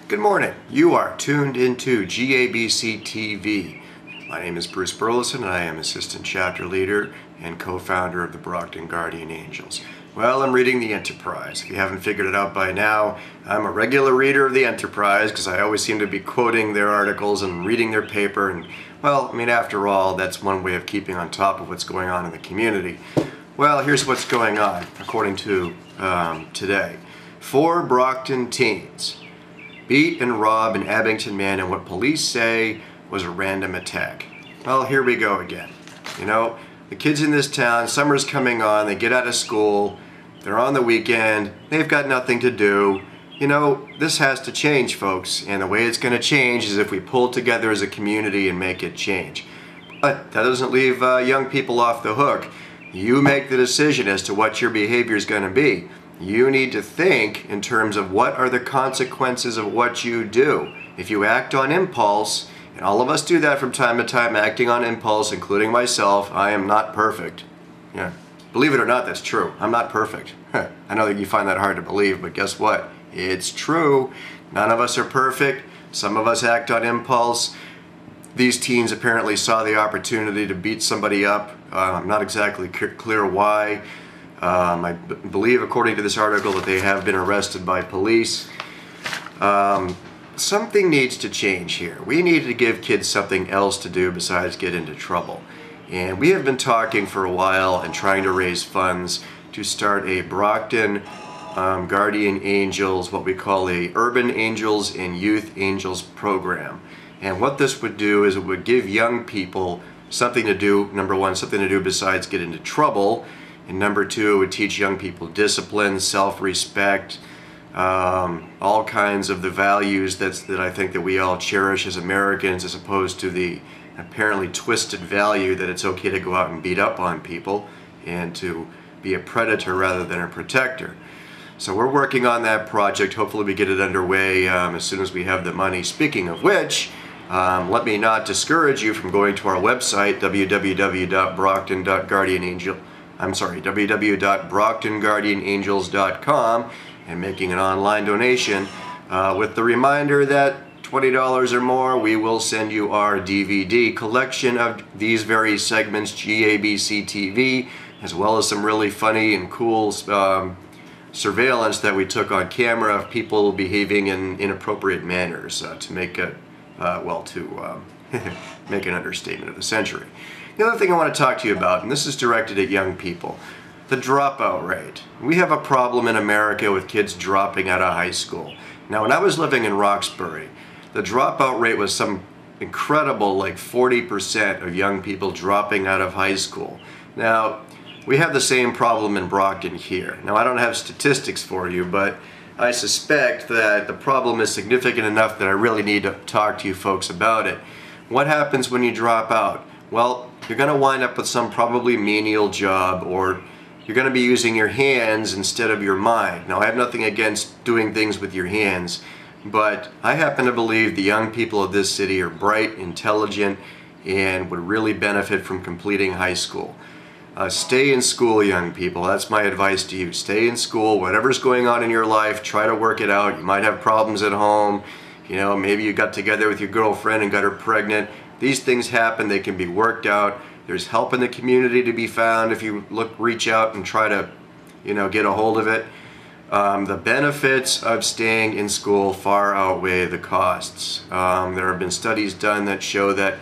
Good morning. You are tuned into GABC TV. My name is Bruce Burleson and I am Assistant Chapter Leader and co-founder of the Brockton Guardian Angels. Well, I'm reading the Enterprise. If you haven't figured it out by now, I'm a regular reader of the Enterprise because I always seem to be quoting their articles and reading their paper. And, well, I mean, after all, that's one way of keeping on top of what's going on in the community. Well, here's what's going on, according to today. 4 Brockton teens beat and rob an Abington man in what police say was a random attack. Well, here we go again. You know, the kids in this town, summer's coming on, they get out of school, they're on the weekend, they've got nothing to do. You know, this has to change, folks, and the way it's going to change is if we pull together as a community and make it change. But that doesn't leave young people off the hook. You make the decision as to what your behavior is going to be. You need to think in terms of what are the consequences of what you do. If you act on impulse, and all of us do that from time to time, acting on impulse, including myself, I am not perfect. Yeah, believe it or not, that's true. I'm not perfect. I know that you find that hard to believe, but guess what? It's true. None of us are perfect. Some of us act on impulse. These teens apparently saw the opportunity to beat somebody up. I'm not exactly clear why. I believe, according to this article, that they have been arrested by police. Something needs to change here. We need to give kids something else to do besides get into trouble. And we have been talking for a while and trying to raise funds to start a Brockton Guardian Angels, what we call a Urban Angels and Youth Angels program. And what this would do is it would give young people something to do, number one, something to do besides get into trouble. And number 2, it would teach young people discipline, self-respect, all kinds of the values that I think that we all cherish as Americans, as opposed to the apparently twisted value that it's okay to go out and beat up on people and to be a predator rather than a protector. So we're working on that project. Hopefully we get it underway as soon as we have the money. Speaking of which, let me not discourage you from going to our website, www.brocktonguardianangels.com and making an online donation with the reminder that $20 or more, we will send you our DVD collection of these very segments, GABC TV, as well as some really funny and cool surveillance that we took on camera of people behaving in inappropriate manners to make a, make an understatement of the century. The other thing I want to talk to you about, and this is directed at young people, the dropout rate. We have a problem in America with kids dropping out of high school. Now, when I was living in Roxbury, the dropout rate was some incredible, like 40% of young people dropping out of high school. Now, we have the same problem in Brockton here. Now, I don't have statistics for you, but I suspect that the problem is significant enough that I really need to talk to you folks about it. What happens when you drop out? Well, you're going to wind up with some probably menial job, or you're going to be using your hands instead of your mind. Now, I have nothing against doing things with your hands, but I happen to believe the young people of this city are bright, intelligent, and would really benefit from completing high school. Stay in school, young people. That's my advice to you. Stay in school. Whatever's going on in your life, try to work it out. You might have problems at home. You know, maybe you got together with your girlfriend and got her pregnant. These things happen. They can be worked out. There's help in the community to be found if you reach out and try to, you know, get a hold of it. The benefits of staying in school far outweigh the costs. There have been studies done that show that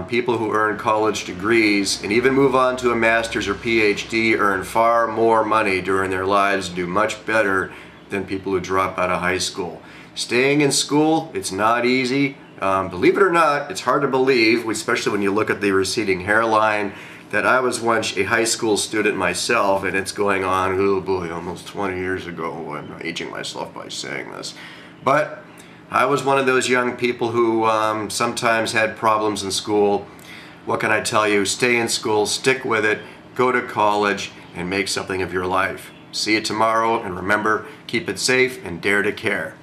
people who earn college degrees and even move on to a master's or PhD earn far more money during their lives and do much better than people who drop out of high school. Staying in school, it's not easy. Believe it or not, it's hard to believe, especially when you look at the receding hairline, that I was once a high school student myself, and it's going on, oh boy, almost 20 years ago. I'm aging myself by saying this. But I was one of those young people who sometimes had problems in school. What can I tell you? Stay in school, stick with it, go to college, and make something of your life. See you tomorrow, and remember, keep it safe and dare to care.